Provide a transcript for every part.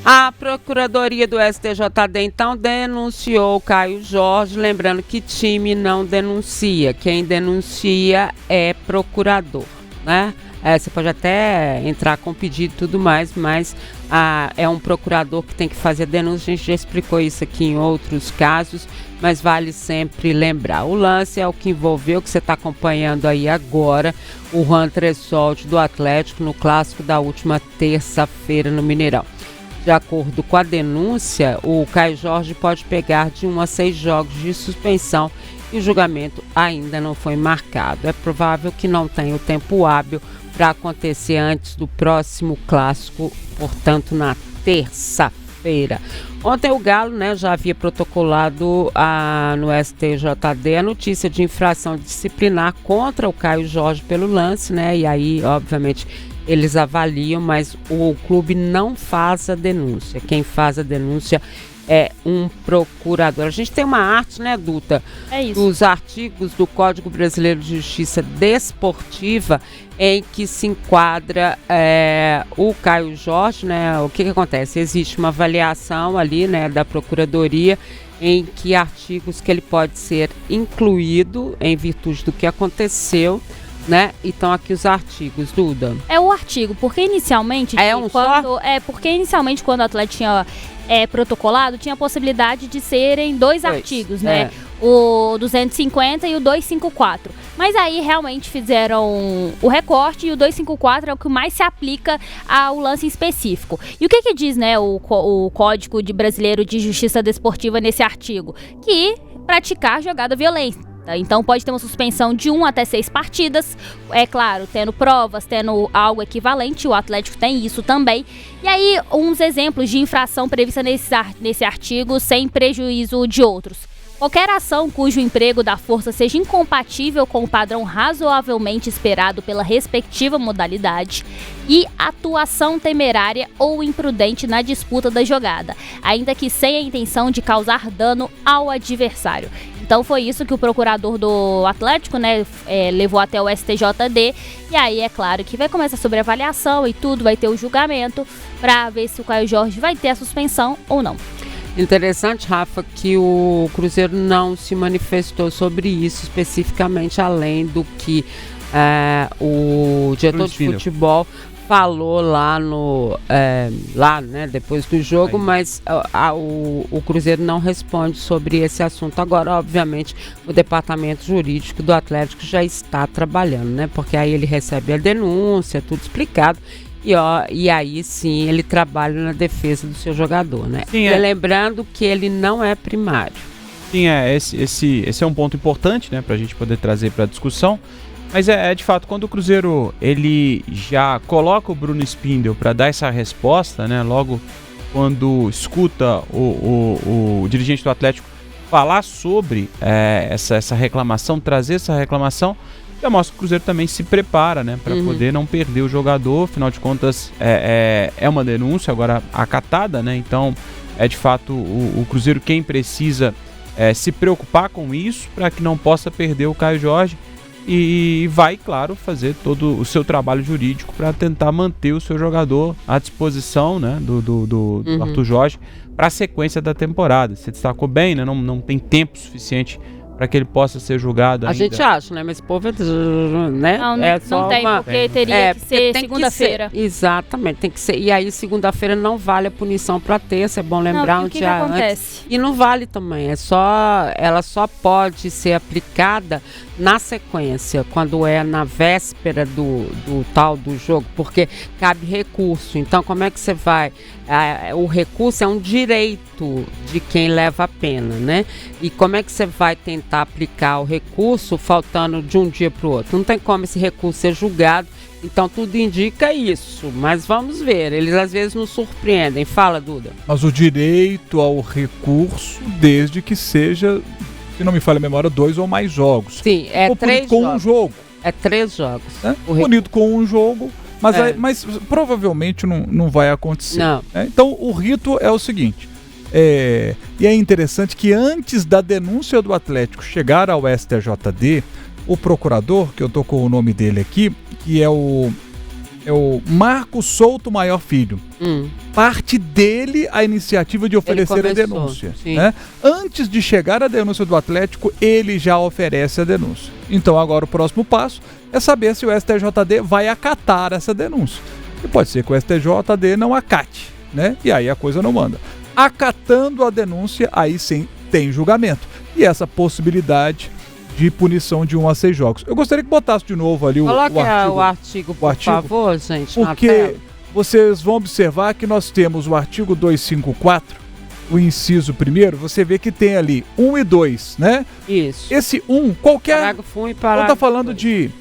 A Procuradoria do STJD, então, denunciou o Caio Jorge, lembrando que time não denuncia, quem denuncia é procurador, né? Você pode até entrar com pedido e tudo mais, mas é um procurador que tem que fazer a denúncia. A gente já explicou isso aqui em outros casos, mas vale sempre lembrar. O lance é o que envolveu, que você está acompanhando aí agora, o Juan Tressoldi do Atlético no clássico da última terça-feira no Mineirão. De acordo com a denúncia, o Caio Jorge pode pegar de 1 a 6 jogos de suspensão e o julgamento ainda não foi marcado. É provável que não tenha o tempo hábil para acontecer antes do próximo clássico, portanto na terça-feira. Ontem o Galo, já havia protocolado no STJD a notícia de infração disciplinar contra o Caio Jorge pelo lance, e aí, obviamente, eles avaliam, mas o clube não faz a denúncia. Quem faz a denúncia é um procurador. A gente tem uma arte, Duta? É isso. Dos artigos do Código Brasileiro de Justiça Desportiva em que se enquadra o Caio Jorge, O que acontece? Existe uma avaliação ali, da Procuradoria em que artigos que ele pode ser incluído em virtude do que aconteceu, Então aqui os artigos, Duda. É o artigo, porque inicialmente quando o Atlético tinha protocolado, tinha a possibilidade de serem dois artigos, O 250 e o 254. Mas aí realmente fizeram o recorte e o 254 é o que mais se aplica ao lance específico. E o que diz, o Código Brasileiro de Justiça Desportiva nesse artigo? Que praticar jogada violenta. Então pode ter uma suspensão de 1 até 6 partidas, é claro, tendo provas, tendo algo equivalente, o Atlético tem isso também. E aí, uns exemplos de infração prevista nesse artigo sem prejuízo de outros. Qualquer ação cujo emprego da força seja incompatível com o padrão razoavelmente esperado pela respectiva modalidade e atuação temerária ou imprudente na disputa da jogada, ainda que sem a intenção de causar dano ao adversário. Então foi isso que o procurador do Atlético, levou até o STJD. E aí é claro que vai começar sobre avaliação e tudo, vai ter o julgamento para ver se o Caio Jorge vai ter a suspensão ou não. Interessante, Rafa, que o Cruzeiro não se manifestou sobre isso especificamente, além do que o diretor de futebol falou lá depois do jogo, mas o Cruzeiro não responde sobre esse assunto. Agora, obviamente, o departamento jurídico do Atlético já está trabalhando, porque aí ele recebe a denúncia, tudo explicado. E aí sim ele trabalha na defesa do seu jogador, Sim, lembrando que ele não é primário. Sim, esse é um ponto importante, para a gente poder trazer para a discussão. Mas de fato, quando o Cruzeiro ele já coloca o Bruno Spindel para dar essa resposta, logo quando escuta o dirigente do Atlético falar sobre essa reclamação, trazer essa reclamação, já mostra que o Cruzeiro também se prepara, para poder não perder o jogador. Afinal de contas, é uma denúncia agora acatada, Então, de fato, o Cruzeiro quem precisa se preocupar com isso para que não possa perder o Caio Jorge e vai, claro, fazer todo o seu trabalho jurídico para tentar manter o seu jogador à disposição, do Arthur Jorge para a sequência da temporada. Você destacou bem, não tem tempo suficiente para que ele possa ser julgado ainda. A gente acha, mas esse povo não tem, porque teria que ser segunda-feira. Exatamente, tem que ser. E aí segunda-feira não vale a punição para terça, é bom lembrar um dia antes. E não vale também, ela só pode ser aplicada na sequência, quando é na véspera do tal do jogo, porque cabe recurso. Então como é que você vai? O recurso é um direito de quem leva a pena, E como é que você vai tentar aplicar o recurso faltando de um dia para o outro? Não tem como esse recurso ser julgado, então tudo indica isso, mas vamos ver, eles às vezes nos surpreendem. Fala, Duda. Mas o direito ao recurso, desde que seja, se não me falha a memória, 2 ou mais jogos. Sim, ou 3 com jogos. Um jogo. É 3 jogos. Punido com um jogo. Mas provavelmente não vai acontecer. Não. Então o rito é o seguinte, e é interessante que antes da denúncia do Atlético chegar ao STJD, o procurador, que eu tô com o nome dele aqui, que é o Marco Souto Maior Filho. Parte dele a iniciativa de oferecer a denúncia. Né? Antes de chegar a denúncia do Atlético, ele já oferece a denúncia. Então agora o próximo passo é saber se o STJD vai acatar essa denúncia. E pode ser que o STJD não acate, né? E aí a coisa não anda. Acatando a denúncia, aí sim tem julgamento. E essa possibilidade de punição de 1 a 6 jogos. Eu gostaria que botasse de novo ali o artigo, por favor, gente. Porque vocês vão observar que nós temos o artigo 254, o inciso 1º, você vê que tem ali 1 e 2, né? Isso. Esse 1, qualquer... Parágrafo 1 e parágrafo 2. Está falando de...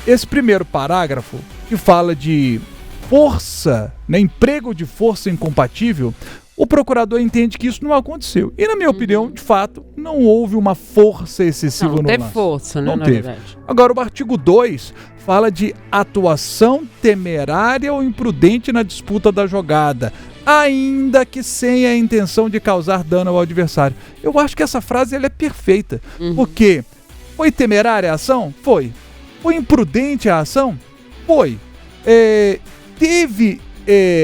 Esse primeiro parágrafo, que fala de força, né, emprego de força incompatível, o procurador entende que isso não aconteceu. E, na minha opinião, de fato, não houve uma força excessiva no lance. Não teve força, né, não teve. Verdade. Agora, o artigo 2 fala de atuação temerária ou imprudente na disputa da jogada, ainda que sem a intenção de causar dano ao adversário. Eu acho que essa frase ela é perfeita, porque foi temerária a ação? Foi. Foi imprudente a ação? Foi. Teve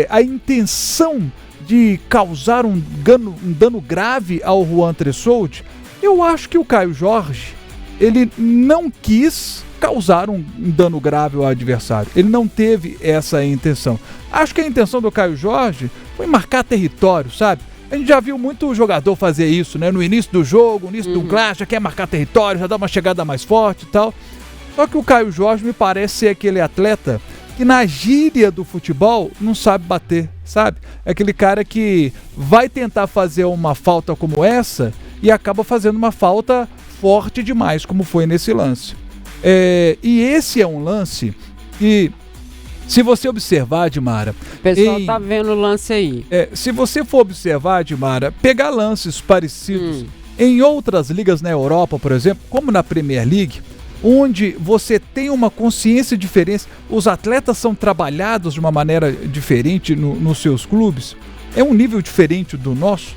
a intenção de causar um dano grave ao Juan Tressoldi? Eu acho que o Caio Jorge, ele não quis causar um dano grave ao adversário. Ele não teve essa intenção. Acho que a intenção do Caio Jorge foi marcar território, sabe? A gente já viu muito jogador fazer isso, né? No início do jogo, no início do clássico, já quer marcar território, já dá uma chegada mais forte e tal. Só que o Caio Jorge me parece ser aquele atleta que na gíria do futebol não sabe bater, sabe? É aquele cara que vai tentar fazer uma falta como essa e acaba fazendo uma falta forte demais, como foi nesse lance. E esse é um lance que, se você observar, Dimara... O pessoal tá vendo o lance aí. Se você for observar, Dimara, pegar lances parecidos em outras ligas na Europa, por exemplo, como na Premier League, onde você tem uma consciência diferente, os atletas são trabalhados de uma maneira diferente nos seus clubes, é um nível diferente do nosso.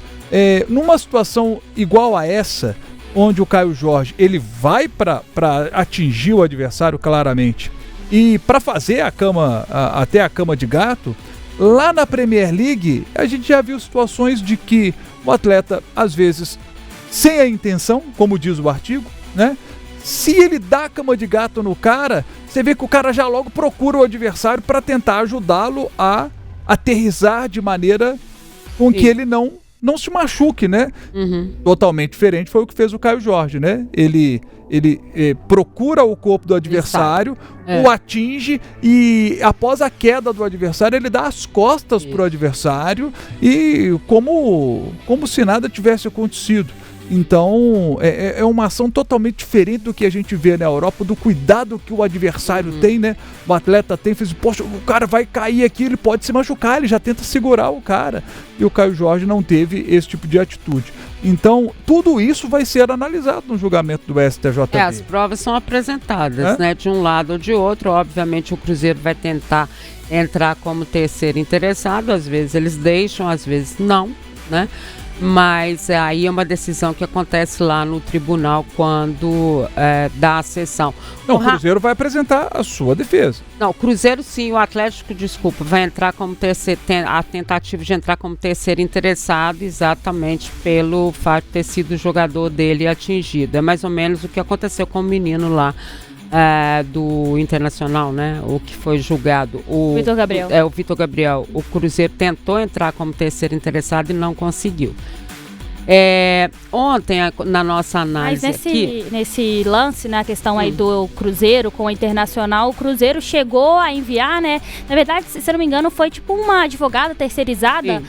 Numa situação igual a essa, onde o Caio Jorge ele vai para atingir o adversário claramente e para fazer até a cama de gato, lá na Premier League a gente já viu situações de que o atleta, às vezes, sem a intenção, como diz o artigo, né? Se ele dá a cama de gato no cara, você vê que o cara já logo procura o adversário para tentar ajudá-lo a aterrissar de maneira com que ele não se machuque, né? Totalmente diferente foi o que fez o Caio Jorge, né? Ele procura o corpo do adversário, o atinge e após a queda do adversário ele dá as costas pro adversário e como se nada tivesse acontecido. Então, é uma ação totalmente diferente do que a gente vê na Europa, do cuidado que o adversário tem, né? O atleta tem, poxa, o cara vai cair aqui, ele pode se machucar, ele já tenta segurar o cara. E o Caio Jorge não teve esse tipo de atitude. Então, tudo isso vai ser analisado no julgamento do STJD. As provas são apresentadas, né? De um lado ou de outro. Obviamente, o Cruzeiro vai tentar entrar como terceiro interessado. Às vezes eles deixam, às vezes não, né? Mas aí é uma decisão que acontece lá no tribunal quando dá a sessão. Não, o Cruzeiro vai apresentar a sua defesa. Não, o Cruzeiro sim, o Atlético, desculpa, vai entrar como terceiro, a tentativa de entrar como terceiro interessado exatamente pelo fato de ter sido o jogador dele atingido. É mais ou menos o que aconteceu com o menino lá. Do Internacional, né? O que foi julgado. O Vitor Gabriel. O Vitor Gabriel. O Cruzeiro tentou entrar como terceiro interessado e não conseguiu. Ontem, na nossa análise nesse lance, na questão aí do Cruzeiro com o Internacional, o Cruzeiro chegou a enviar, né? Na verdade, se eu não me engano, foi tipo uma advogada terceirizada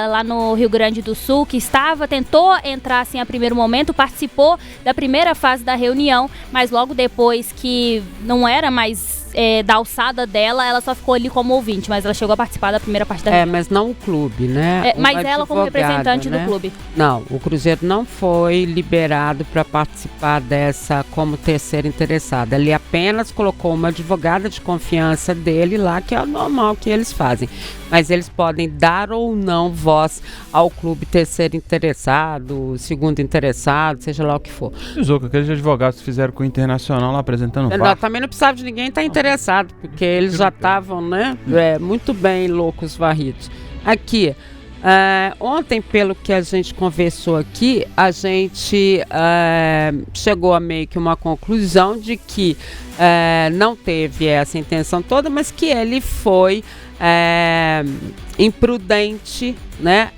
lá no Rio Grande do Sul, que tentou entrar assim a primeiro momento, participou da primeira fase da reunião, mas logo depois que não era mais da alçada dela, ela só ficou ali como ouvinte, mas ela chegou a participar da primeira parte da reunião. Mas não o clube, né? Mas ela como representante do clube. Não, o Cruzeiro não foi liberado para participar dessa como terceiro interessado. Ele apenas colocou uma advogada de confiança dele lá, que é o normal que eles fazem. Mas eles podem dar ou não voz ao clube terceiro interessado, segundo interessado, seja lá o que for. Zuca, aqueles advogados que fizeram com o Internacional lá apresentando VAR. Também não precisava de ninguém estar interessado interessado, porque eles já estavam, né, muito bem loucos varridos. Aqui, ontem, pelo que a gente conversou aqui, a gente chegou a meio que uma conclusão de que não teve essa intenção toda, mas que ele foi imprudente, né,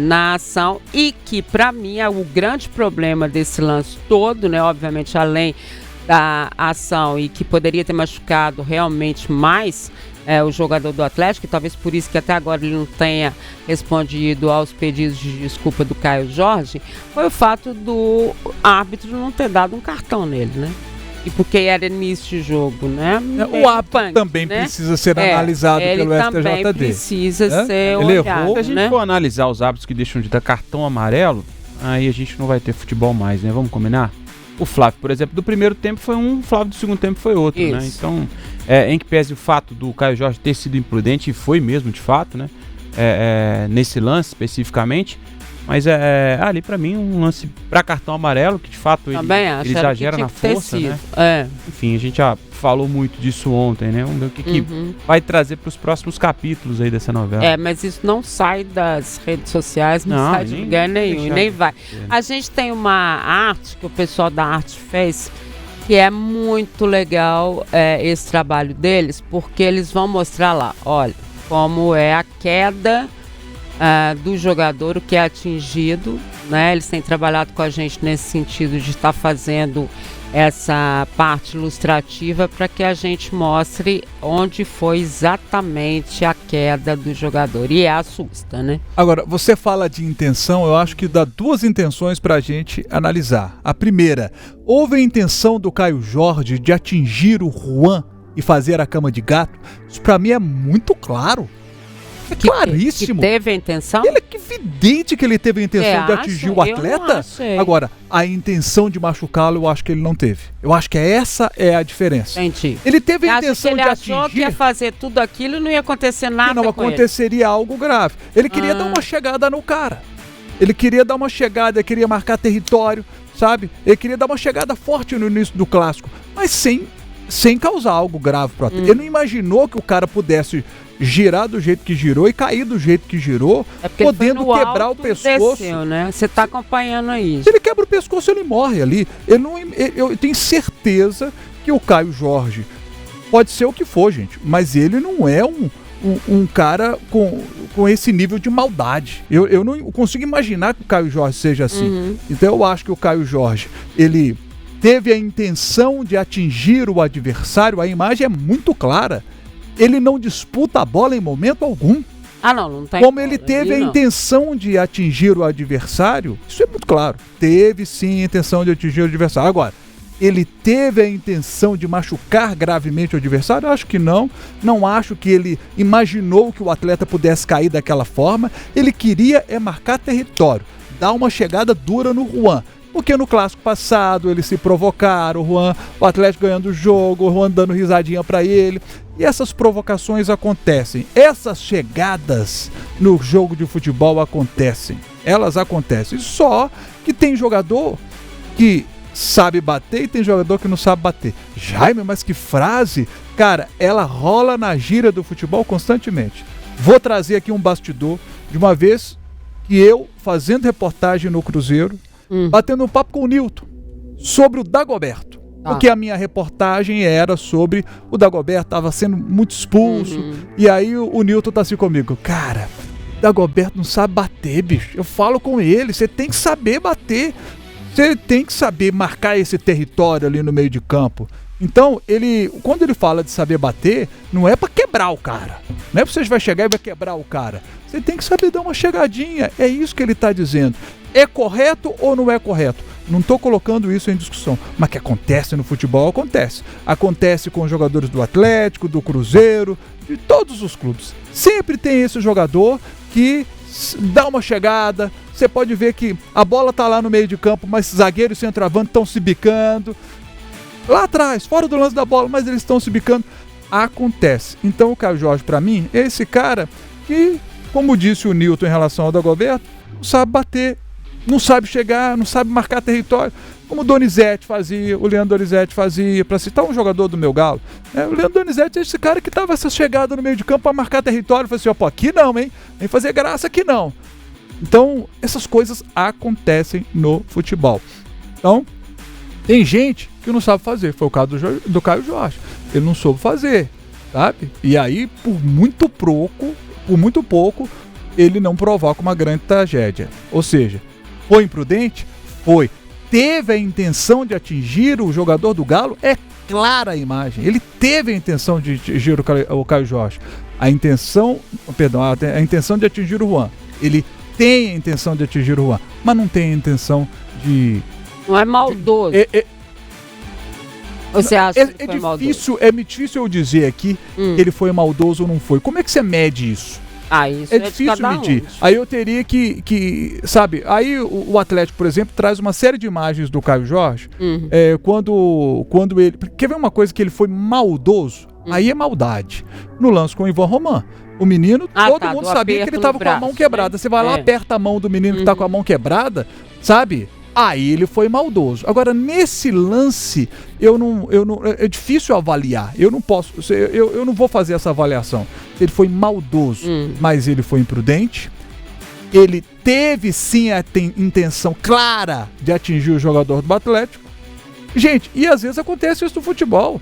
na ação, e que para mim é o grande problema desse lance todo, né, obviamente além da ação e que poderia ter machucado realmente mais o jogador do Atlético, e talvez por isso que até agora ele não tenha respondido aos pedidos de desculpa do Caio Jorge, foi o fato do árbitro não ter dado um cartão nele, né? E porque era início de jogo, né? O árbitro também precisa ser analisado pelo STJD. Ele também precisa ser ele olhado, Se a gente for analisar os árbitros que deixam de dar cartão amarelo, aí a gente não vai ter futebol mais, né? Vamos combinar? O Flávio, por exemplo, do primeiro tempo foi um, o Flávio do segundo tempo foi outro, né? Então, em que pese o fato do Caio Jorge ter sido imprudente, e foi mesmo de fato, né? Nesse lance especificamente, mas ali pra mim um lance pra cartão amarelo, que de fato ele exagera na força, né? Enfim, a gente já falou muito disso ontem, né? Vamos ver o que vai trazer pros próximos capítulos aí dessa novela. Mas isso não sai das redes sociais, não sai de lugar nenhum, e nem vai. A gente tem uma arte que o pessoal da arte fez, que é muito legal esse trabalho deles, porque eles vão mostrar lá, olha, como é a queda do jogador, o que é atingido, né? Eles têm trabalhado com a gente nesse sentido de estar fazendo essa parte ilustrativa para que a gente mostre onde foi exatamente a queda do jogador, e assusta, né? Agora, você fala de intenção, eu acho que dá duas intenções para a gente analisar. A primeira, houve a intenção do Caio Jorge de atingir o Juan e fazer a cama de gato? Isso para mim é muito claro. É claríssimo. Que teve a intenção? Ele é evidente que ele teve a intenção de atingir o atleta. Agora, a intenção de machucá-lo, eu acho que ele não teve. Eu acho que essa é a diferença. Entendi. Ele teve a intenção de atingir. Ele achou que ia fazer tudo aquilo e não ia acontecer nada. Não aconteceria algo grave. Ele queria dar uma chegada no cara. Ele queria dar uma chegada, ele queria marcar território, sabe? Ele queria dar uma chegada forte no início do clássico, mas sem causar algo grave pro atleta. Ele não imaginou que o cara pudesse girar do jeito que girou e cair do jeito que girou, podendo quebrar o pescoço. Desceu, né? Você tá acompanhando aí. Se ele quebra o pescoço, ele morre ali. Eu tenho certeza que o Caio Jorge pode ser o que for, gente, mas ele não é um cara com esse nível de maldade. Eu não consigo imaginar que o Caio Jorge seja assim. Então eu acho que o Caio Jorge, ele teve a intenção de atingir o adversário, a imagem é muito clara. Ele não disputa a bola em momento algum. Não tem. Como ele teve a intenção de atingir o adversário, isso é muito claro. Teve sim a intenção de atingir o adversário. Agora, ele teve a intenção de machucar gravemente o adversário? Eu acho que não. Não acho que ele imaginou que o atleta pudesse cair daquela forma. Ele queria marcar território, dar uma chegada dura no Juan. Porque no clássico passado eles se provocaram, o Atlético ganhando o jogo, o Juan dando risadinha pra ele. E essas provocações acontecem. Essas chegadas no jogo de futebol acontecem. Elas acontecem. Só que tem jogador que sabe bater e tem jogador que não sabe bater. Jaime, mas que frase! Cara, ela rola na gíria do futebol constantemente. Vou trazer aqui um bastidor de uma vez que eu, fazendo reportagem no Cruzeiro, batendo um papo com o Nilton sobre o Dagoberto. Porque a minha reportagem era sobre o Dagoberto, estava sendo muito expulso. E aí o Nilton tá assim comigo. Cara, o Dagoberto não sabe bater, bicho. Eu falo com ele, você tem que saber bater. Você tem que saber marcar esse território ali no meio de campo. Então, quando ele fala de saber bater, não é pra quebrar o cara. Não é pra você vai chegar e vai quebrar o cara. Você tem que saber dar uma chegadinha. É isso que ele tá dizendo. É correto ou não é correto? Não estou colocando isso em discussão, mas que acontece no futebol, acontece. Acontece com os jogadores do Atlético, do Cruzeiro, de todos os clubes. Sempre tem esse jogador que dá uma chegada, você pode ver que a bola tá lá no meio de campo, mas zagueiro e centroavante estão se bicando. Lá atrás, fora do lance da bola, mas eles estão se bicando. Acontece. Então o Caio Jorge, para mim, é esse cara que, como disse o Nilton em relação ao Dagoberto, não sabe bater. não sabe chegar, não sabe marcar território. Como o Donizete fazia, o Leandro Donizete fazia, para citar um jogador do meu Galo. O Leandro Donizete é esse cara que tava essa chegada no meio de campo para marcar território. Falei assim, aqui não, hein? Nem fazer graça aqui não. Então, essas coisas acontecem no futebol. Então, tem gente que não sabe fazer. Foi o caso do Caio Jorge. Ele não soube fazer, sabe? E aí, por muito pouco, ele não provoca uma grande tragédia. Ou seja, foi imprudente? Foi. Teve a intenção de atingir o jogador do Galo? É clara a imagem. Ele teve a intenção de atingir o Caio Jorge. A intenção de atingir o Juan. Ele tem a intenção de atingir o Juan, mas não tem a intenção de... Não é maldoso. Você acha que foi maldoso? É difícil eu dizer aqui que ele foi maldoso ou não foi. Como é que você mede isso? Isso é difícil medir. Aí eu teria que sabe, aí o Atlético, por exemplo, traz uma série de imagens do Caio Jorge, quando ele... Quer ver uma coisa que ele foi maldoso? Aí é maldade. No lance com o Ivan Roman. O menino, todo mundo sabia que ele tava com a mão quebrada. Você vai lá, aperta a mão do menino que tá com a mão quebrada, sabe? Aí ele foi maldoso. Agora, nesse lance, é difícil avaliar. Eu não vou fazer essa avaliação. Ele foi maldoso, mas ele foi imprudente. Ele teve sim a intenção clara de atingir o jogador do Atlético. Gente, e às vezes acontece isso no futebol.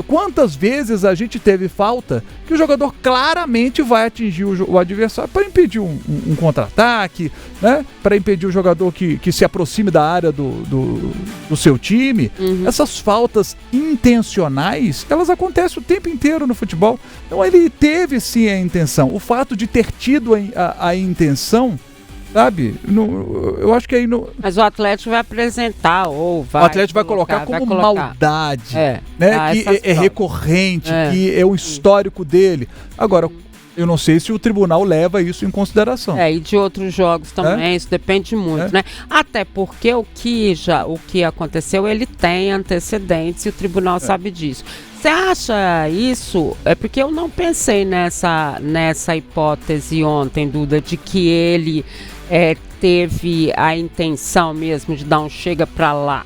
Quantas vezes a gente teve falta que o jogador claramente vai atingir o adversário para impedir um contra-ataque, né? Para impedir o jogador que se aproxime da área do seu time. Essas faltas intencionais, elas acontecem o tempo inteiro no futebol. Então ele teve sim a intenção. O fato de ter tido a intenção, sabe? Eu acho que aí... Mas o Atlético vai apresentar, ou vai... O Atlético vai colocar como maldade, né? Que é recorrente, que é o histórico dele. Agora, eu não sei se o tribunal leva isso em consideração. E de outros jogos também, isso depende muito, né? Até porque o que aconteceu, ele tem antecedentes e o tribunal sabe disso. Você acha isso? É porque eu não pensei nessa hipótese ontem, Duda, de que ele teve a intenção mesmo de dar um chega pra lá.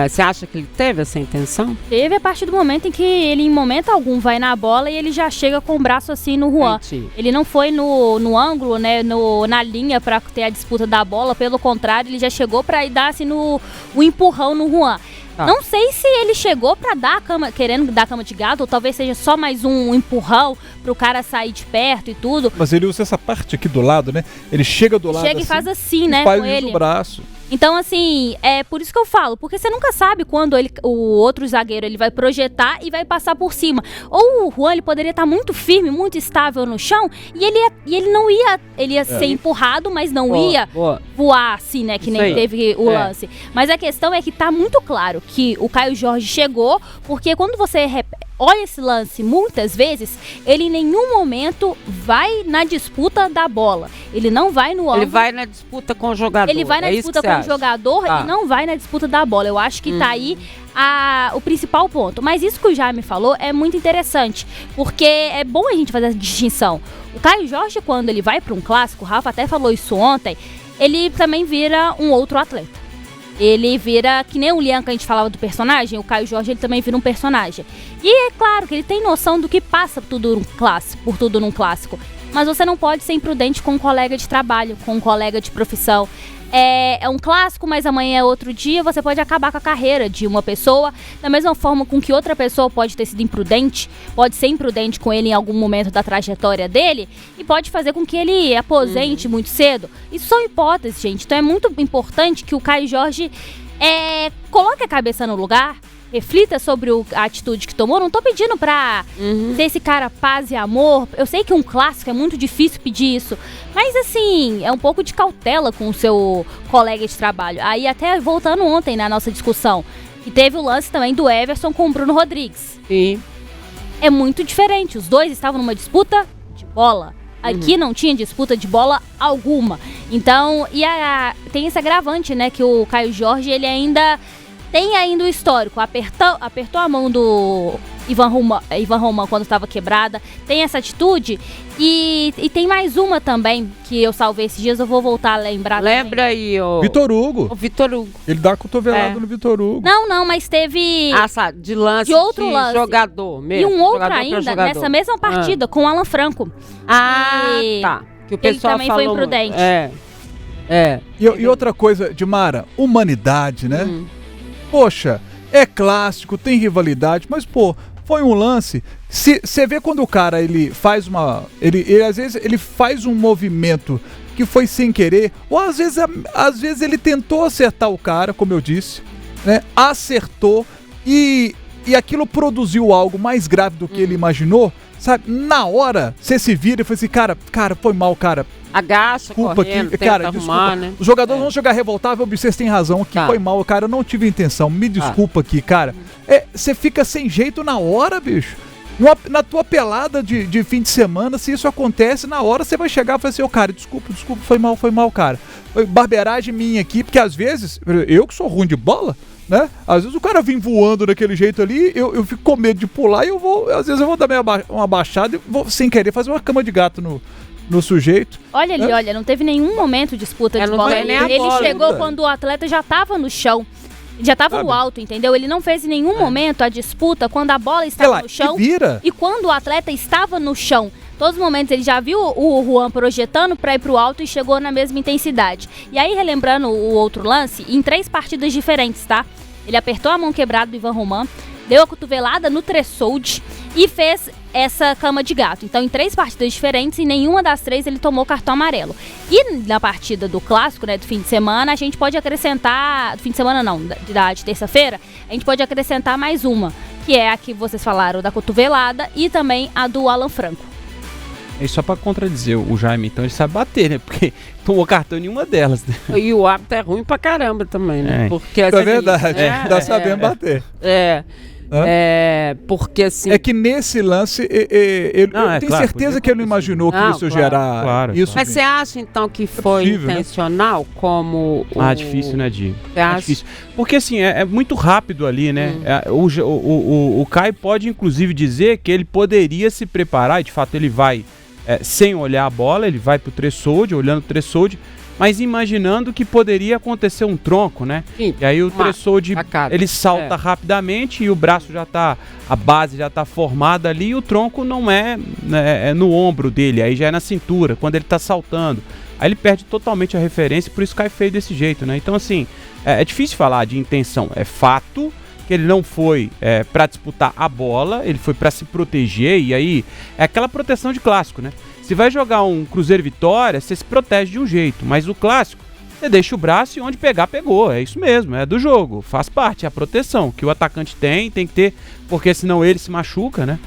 Você acha que ele teve essa intenção? Teve a partir do momento em que ele, em momento algum, vai na bola e ele já chega com o braço assim no Juan. Ele não foi no ângulo, né, na linha pra ter a disputa da bola, pelo contrário, ele já chegou pra dar assim o empurrão no Juan. Não sei se ele chegou pra querendo dar cama de gato, ou talvez seja só mais um empurrão pro cara sair de perto e tudo. Mas ele usa essa parte aqui do lado, né? Ele chega do lado e faz assim, né, com ele. O braço. Então, assim, é por isso que eu falo, porque você nunca sabe quando o outro zagueiro ele vai projetar e vai passar por cima. Ou o Juan, ele poderia estar muito firme, muito estável no chão, e ele não ia, ele ia ser empurrado, mas não ia voar assim, né, que nem teve o lance. Mas a questão é que tá muito claro que o Caio Jorge chegou, porque quando você olha esse lance muitas vezes, ele em nenhum momento vai na disputa da bola. Ele não vai no ângulo. Ele vai na disputa com o jogador. Ele vai na disputa com o jogador e não vai na disputa da bola. Eu acho que tá aí o principal ponto. Mas isso que o Jaime falou é muito interessante, porque é bom a gente fazer essa distinção. O Caio Jorge, quando ele vai para um clássico, o Rafa até falou isso ontem, ele também vira um outro atleta. Ele vira, que nem o Lian que a gente falava do personagem, o Caio Jorge ele também vira um personagem. E é claro que ele tem noção do que passa por tudo num clássico. Mas você não pode ser imprudente com um colega de trabalho, com um colega de profissão. É um clássico, mas amanhã é outro dia, você pode acabar com a carreira de uma pessoa, da mesma forma com que outra pessoa pode ter sido imprudente, pode ser imprudente com ele em algum momento da trajetória dele, e pode fazer com que ele aposente muito cedo. Isso são hipóteses, gente. Então é muito importante que o Caio Jorge coloque a cabeça no lugar, reflita sobre a atitude que tomou. Não tô pedindo pra ser esse cara paz e amor. Eu sei que um clássico é muito difícil pedir isso. Mas assim, é um pouco de cautela com o seu colega de trabalho. Aí até voltando ontem na nossa discussão, que teve o lance também do Everson com o Bruno Rodrigues. Sim. É muito diferente. Os dois estavam numa disputa de bola. Aqui não tinha disputa de bola alguma. Então, tem esse agravante, né? Que o Caio Jorge, ele tem ainda o histórico. Apertou a mão do Ivan Roman quando estava quebrada. Tem essa atitude. E tem mais uma também, que eu salvei esses dias, eu vou voltar a lembrar. Lembra também. aí, o Vitor Hugo. O Vitor Hugo. Ele dá cotovelado no Vitor Hugo. Não, mas teve... De lance de outro lance. Jogador mesmo. E um outro ainda, nessa mesma partida, com o Alan Franco. Tá. Que o pessoal ele também foi imprudente. E outra coisa, Dimara, humanidade, né? Poxa, é clássico, tem rivalidade, mas, pô, foi um lance. Você vê quando o cara, ele faz uma... Ele às vezes, ele faz um movimento que foi sem querer, ou às vezes ele tentou acertar o cara, como eu disse, né? Acertou e aquilo produziu algo mais grave do que ele imaginou, sabe? Na hora, você se vira e fala assim, cara, foi mal, cara. Agacha, correndo, aqui, cara, arrumar, desculpa. né? Os jogadores vão jogar revoltável, vocês têm razão, que foi mal, cara, eu não tive intenção, me desculpa aqui, cara. Você fica sem jeito na hora, bicho. Na tua pelada de fim de semana, se isso acontece, na hora você vai chegar e falar assim, cara, desculpa, foi mal, cara. Foi barbeiragem minha aqui, porque às vezes, eu que sou ruim de bola, né? Às vezes o cara vem voando daquele jeito ali, eu fico com medo de pular e às vezes eu vou dar uma baixada e vou, sem querer, fazer uma cama de gato no sujeito. Olha ali, olha, não teve nenhum momento de disputa de bola. Ele chegou quando o atleta já tava no chão. Já tava no alto, entendeu? Ele não fez em nenhum momento a disputa quando a bola estava no chão e quando o atleta estava no chão. Todos os momentos ele já viu o Juan projetando para ir pro alto e chegou na mesma intensidade. E aí, relembrando o outro lance, em 3 partidas diferentes, tá? Ele apertou a mão quebrada do Ivan Roman, deu a cotovelada no Tressoldi e fez essa cama de gato. Então, em 3 partidas diferentes, em nenhuma das 3 ele tomou cartão amarelo. E na partida do clássico, né, do fim de semana, a gente pode acrescentar... Do fim de semana não, de terça-feira, a gente pode acrescentar mais uma, que é a que vocês falaram da cotovelada e também a do Alan Franco. E só pra contradizer o Jaime, então ele sabe bater, né? Porque tomou cartão em nenhuma delas, né? E o hábito é ruim pra caramba também, né? Porque, assim, é verdade, nós sabemos bater. Porque assim... É que nesse lance, eu tenho certeza que ele não imaginou que isso gerar isso. Mas você acha, então, que foi intencional, né? Como o... difícil, né, Di? Difícil. Porque, assim, é muito rápido ali, né? O Caio pode, inclusive, dizer que ele poderia se preparar, e de fato ele vai sem olhar a bola, ele vai pro Tressoldi, olhando o Tressoldi, mas imaginando que poderia acontecer um tronco, né? Sim, e aí o Tressoldi, ele salta rapidamente e o braço já tá, a base já tá formada ali e o tronco não é no ombro dele, aí já é na cintura, quando ele tá saltando. Aí ele perde totalmente a referência, por isso cai feio desse jeito, né? Então, assim, é difícil falar de intenção, é fato que ele não foi para disputar a bola, ele foi para se proteger, e aí é aquela proteção de clássico, né? Se vai jogar um Cruzeiro Vitória, você se protege de um jeito, mas o clássico, você deixa o braço e onde pegar, pegou, é isso mesmo, é do jogo, faz parte, é a proteção que o atacante tem que ter, porque senão ele se machuca, né?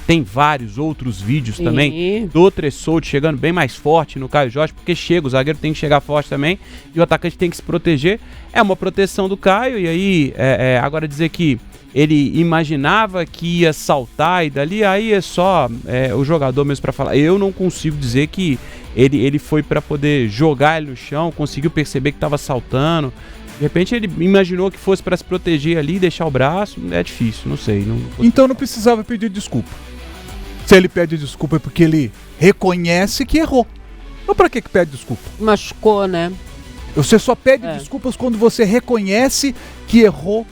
Tem vários outros vídeos também do Tressoldi chegando bem mais forte no Caio Jorge, porque o zagueiro tem que chegar forte também e o atacante tem que se proteger. É uma proteção do Caio, e aí agora dizer que ele imaginava que ia saltar e dali, aí é só o jogador mesmo para falar. Eu não consigo dizer que ele foi para poder jogar ele no chão, conseguiu perceber que estava saltando. De repente ele imaginou que fosse para se proteger ali, deixar o braço. É difícil, não sei. Então não precisava pedir desculpa. Se ele pede desculpa é porque ele reconhece que errou. Então para que pede desculpa? Machucou, né? Você só pede desculpas quando você reconhece que errou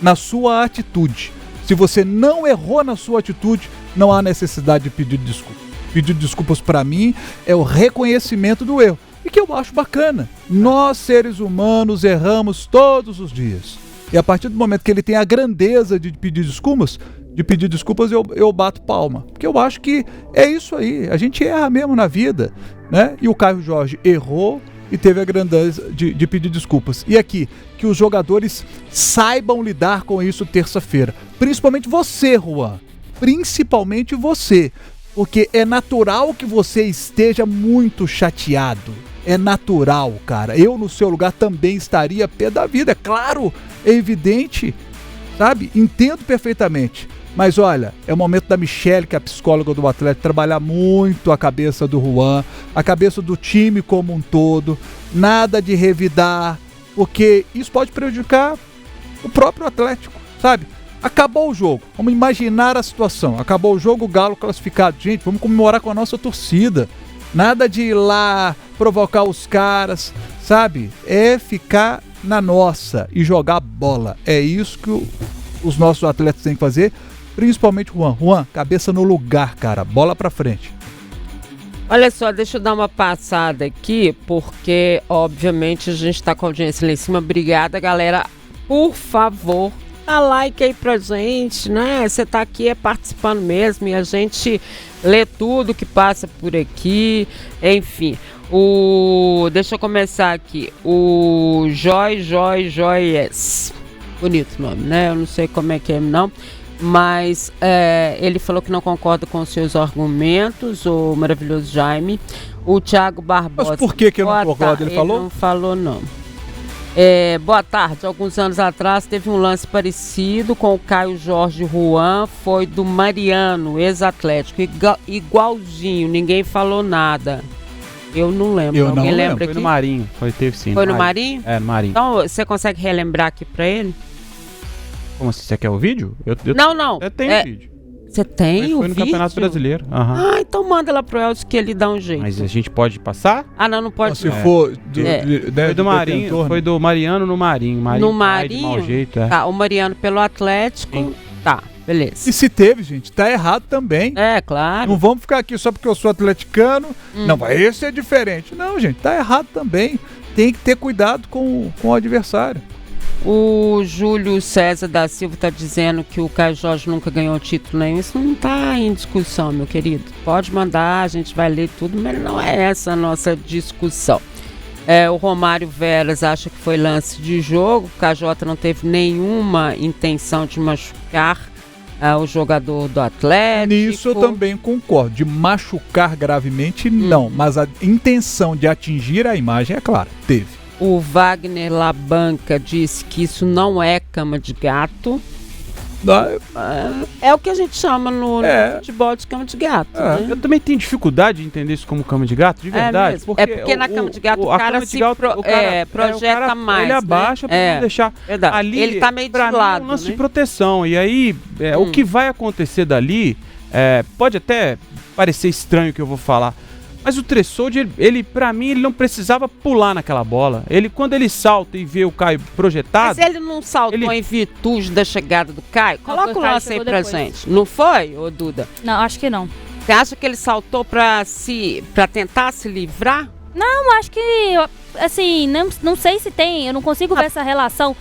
na sua atitude. Se você não errou na sua atitude, não há necessidade de pedir desculpa. Pedir desculpas para mim é o reconhecimento do erro. E que eu acho bacana. Nós, seres humanos, erramos todos os dias. E a partir do momento que ele tem a grandeza de pedir desculpas, eu bato palma. Porque eu acho que é isso aí. A gente erra mesmo na vida, né? E o Caio Jorge errou e teve a grandeza de pedir desculpas. E aqui, que os jogadores saibam lidar com isso terça-feira. Principalmente você, Juan. Principalmente você. Porque é natural que você esteja muito chateado. É natural, cara. Eu, no seu lugar, também estaria pé da vida. É claro, é evidente, sabe? Entendo perfeitamente. Mas olha, é o momento da Michele, que é a psicóloga do atleta, trabalhar muito a cabeça do Juan, a cabeça do time como um todo. Nada de revidar, porque isso pode prejudicar o próprio Atlético, sabe? Acabou o jogo, vamos imaginar a situação. Acabou o jogo, o Galo classificado. Gente, vamos comemorar com a nossa torcida. Nada de ir lá provocar os caras, sabe? É ficar na nossa e jogar bola. É isso que os nossos atletas têm que fazer, principalmente o Juan. Juan, cabeça no lugar, cara. Bola pra frente. Olha só, deixa eu dar uma passada aqui, porque, obviamente, a gente tá com a audiência lá em cima. Obrigada, galera. Por favor, dá like aí pra gente, né? Você tá aqui participando mesmo e a gente lê tudo que passa por aqui. Enfim, deixa eu começar aqui. O Joyes. Bonito nome, né? Eu não sei como é que é, não. Mas ele falou que não concorda com os seus argumentos, o maravilhoso Jaime. O Thiago Barbosa. Mas por que eu não concordo? Ele falou? Não falou, não. Boa tarde. Alguns anos atrás teve um lance parecido com o Caio Jorge Juan. Foi do Mariano, ex-atlético. Igualzinho, ninguém falou nada. Eu não lembro. Eu não lembro. Foi no Marinho. Teve sim. Foi no Marinho? É, no Marinho. Então, você consegue relembrar aqui pra ele? Como assim? Você quer o vídeo? Não. Eu tenho o vídeo. Você tem o vídeo? Foi no Campeonato Brasileiro. Ah, então manda lá pro Elcio que ele dá um jeito. Mas a gente pode passar? Ah, não pode. Se for foi do Marinho, foi do Mariano no Marinho. No Marinho? De mau jeito, Tá, o Mariano pelo Atlético. Sim. Tá, beleza. E se teve, gente, tá errado também. É, claro. Não vamos ficar aqui só porque eu sou atleticano. Não, mas esse é diferente. Não, gente, tá errado também. Tem que ter cuidado com o adversário. O Júlio César da Silva está dizendo que o Caio Jorge nunca ganhou título nenhum. Isso não está em discussão, meu querido. Pode mandar, a gente vai ler tudo, mas não é essa a nossa discussão. O Romário Veras acha que foi lance de jogo. O KJ não teve nenhuma intenção de machucar o jogador do Atlético. Nisso eu também concordo. De machucar gravemente, não. Mas a intenção de atingir a imagem, é claro, teve. O Wagner Labanca disse que isso não é cama de gato. É o que a gente chama no futebol de cama de gato. Né? Eu também tenho dificuldade de entender isso como cama de gato, de verdade. Porque na cama de gato o cara projeta mais. Ele abaixa pra não deixar. Ali, ele tá meio de lado. É um lance de proteção. E aí, o que vai acontecer dali, pode até parecer estranho o que eu vou falar. Mas o Tressoldi, ele, pra mim, ele não precisava pular naquela bola. Quando ele salta e vê o Caio projetado... Mas ele não saltou em virtude da chegada do Caio? Coloca o lance aí pra gente. Não foi, ô Duda? Não, acho que não. Você acha que ele saltou pra tentar se livrar? Não, acho que... Assim, não sei se tem... Eu não consigo ver essa relação...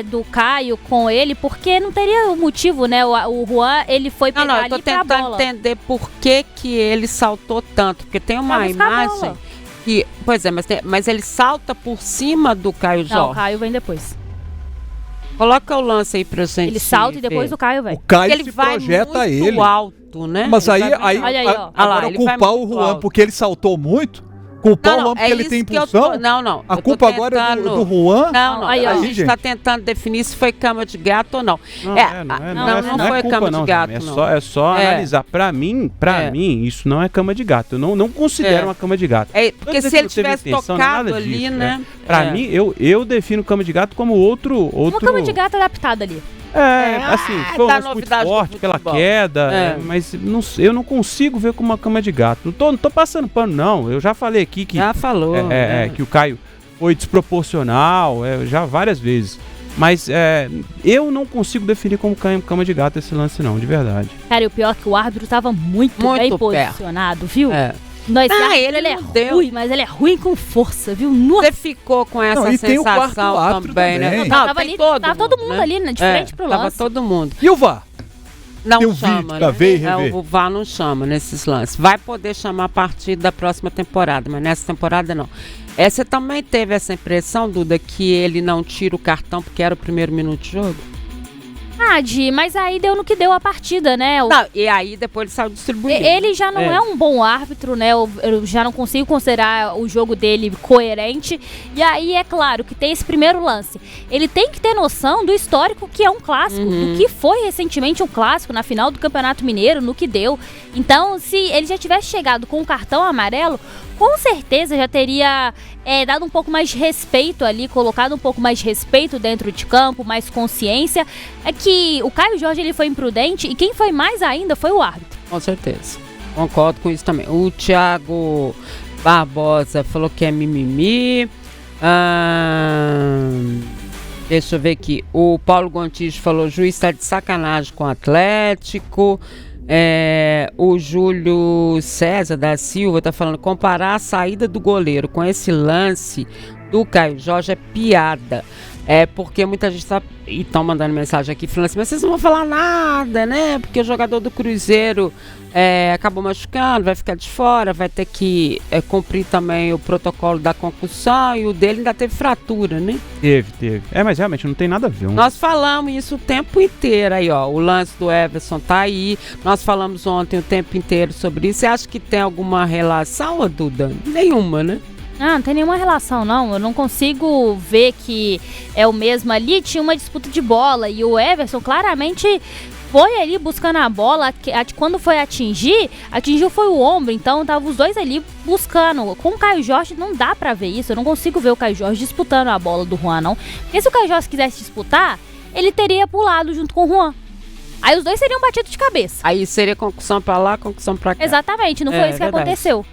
do Caio com ele, porque não teria o motivo, né? O Juan, ele foi pegar ali pra bola. Eu tô tentando entender por que ele saltou tanto, porque tem uma imagem que... Pois é, mas ele salta por cima do Caio Jorge. Não, o Caio vem depois. Coloca o lance aí pra gente. Ele salta e depois o Caio vem. O Caio ele se projeta vai muito alto, né? Mas olha aí agora culpar o Juan alto. Porque ele saltou muito... Culpar o Juan porque ele tem impulsão? Não. A culpa agora é do Juan? Não. Aí, a gente está tentando definir se foi cama de gato ou não. Não foi cama de gato, não. É só analisar. Pra mim, isso não é cama de gato. Eu não considero uma cama de gato. Porque se ele tivesse tocado ali, né? Pra mim, eu defino cama de gato como outro... Uma cama de gato adaptada ali. Foi um lance muito forte pela queda, mas eu não consigo ver como uma cama de gato. Não tô passando pano, não. Eu já falei aqui que... Já falou. Que o Caio foi desproporcional, já várias vezes. Mas eu não consigo definir como cama de gato esse lance, não, de verdade. Cara, e o pior é que o árbitro tava muito bem posicionado, viu? Ele é ruim, mas ele é ruim com força, viu? Você ficou com essa sensação também, né? Tava todo mundo ali, né? De frente pro lance. Tava todo mundo. E o VAR? Não chama, né? O VAR não chama nesses lances. Vai poder chamar a partir da próxima temporada, mas nessa temporada não. Você também teve essa impressão, Duda, que ele não tira o cartão porque era o primeiro minuto de jogo? Mas aí deu no que deu a partida, né? E aí depois ele saiu distribuindo. Ele já não é um bom árbitro, né? Eu já não consigo considerar o jogo dele coerente. E aí é claro que tem esse primeiro lance. Ele tem que ter noção do histórico que é um clássico, do que foi recentemente um clássico na final do Campeonato Mineiro, no que deu. Então, se ele já tivesse chegado com um cartão amarelo, com certeza já teria dado um pouco mais de respeito ali, colocado um pouco mais de respeito dentro de campo, mais consciência. É que o Caio Jorge ele foi imprudente e quem foi mais ainda foi o árbitro. Com certeza, concordo com isso também. O Thiago Barbosa falou que é mimimi. Deixa eu ver aqui. O Paulo Gontijo falou: o juiz está de sacanagem com o Atlético. O Júlio César da Silva está falando: comparar a saída do goleiro com esse lance do Caio Jorge é piada. Porque muita gente está mandando mensagem aqui falando assim: mas vocês não vão falar nada, né? Porque o jogador do Cruzeiro acabou machucando, vai ficar de fora, vai ter que cumprir também o protocolo da concussão, e o dele ainda teve fratura, né? Teve. Mas realmente não tem nada a ver. Nós falamos isso o tempo inteiro aí, ó. O lance do Everson tá aí. Nós falamos ontem o tempo inteiro sobre isso. Você acha que tem alguma relação, ô Duda? Nenhuma, né? Não tem nenhuma relação, não. Eu não consigo ver que é o mesmo ali. Tinha uma disputa de bola e o Everson claramente foi ali buscando a bola. Quando foi atingiu foi o ombro. Então tava os dois ali buscando. Com o Caio Jorge não dá pra ver isso. Eu não consigo ver o Caio Jorge disputando a bola do Juan, não. Porque se o Caio Jorge quisesse disputar, ele teria pulado junto com o Juan. Aí os dois seriam batidos de cabeça. Aí seria concussão pra lá, concussão pra cá. Exatamente, não foi isso que aconteceu.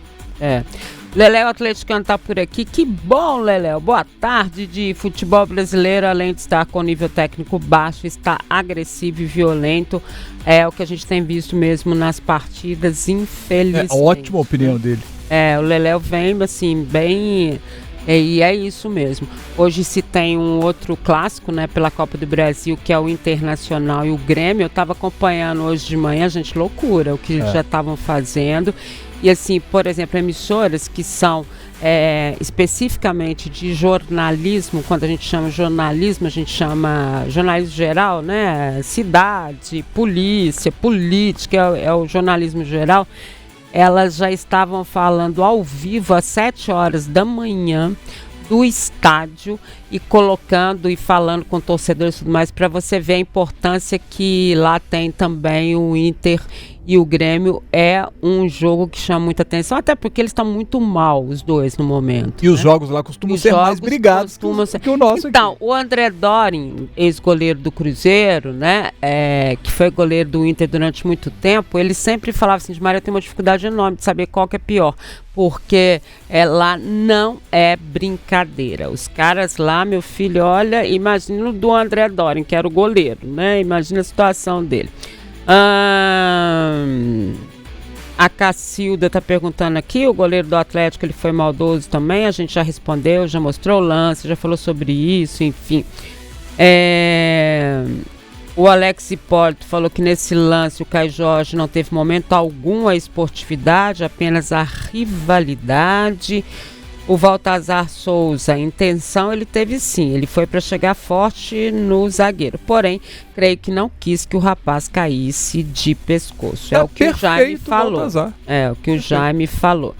Leléo Atleticano tá por aqui. Que bom, Leléo. Boa tarde. De futebol brasileiro, além de estar com nível técnico baixo, está agressivo e violento. É o que a gente tem visto mesmo nas partidas, infelizmente. Ótima opinião dele. O Leléo vem, assim, bem... E é isso mesmo. Hoje se tem um outro clássico, né, pela Copa do Brasil, que é o Internacional e o Grêmio. Eu estava acompanhando hoje de manhã, gente, loucura, o que já estavam fazendo. E assim, por exemplo, emissoras que são especificamente de jornalismo, quando a gente chama jornalismo, a gente chama jornalismo geral, né? Cidade, polícia, política, é o jornalismo geral. Elas já estavam falando ao vivo às 7 horas da manhã do estádio e colocando e falando com torcedores e tudo mais, para você ver a importância que lá tem também o Inter e o Grêmio. É um jogo que chama muita atenção, até porque eles estão muito mal, os dois, no momento. E os jogos lá costumam ser mais brigados que o nosso então, aqui. O André Dorin, ex-goleiro do Cruzeiro, né, que foi goleiro do Inter durante muito tempo, ele sempre falava assim: de Maria, tem uma dificuldade enorme de saber qual que é pior, porque lá não é brincadeira. Os caras lá, meu filho, olha, imagina o do André Dorin, que era o goleiro, né? Imagina a situação dele. A Cacilda tá perguntando aqui: o goleiro do Atlético, ele foi maldoso também? A gente já respondeu, já mostrou o lance, já falou sobre isso, enfim. O Alex Hipólito falou que nesse lance o Caio Jorge não teve momento algum a esportividade, apenas a rivalidade. O Valtazar Souza, intenção ele teve sim, ele foi para chegar forte no zagueiro, porém, creio que não quis que o rapaz caísse de pescoço. É o que o Jaime falou. É o que o Jaime falou.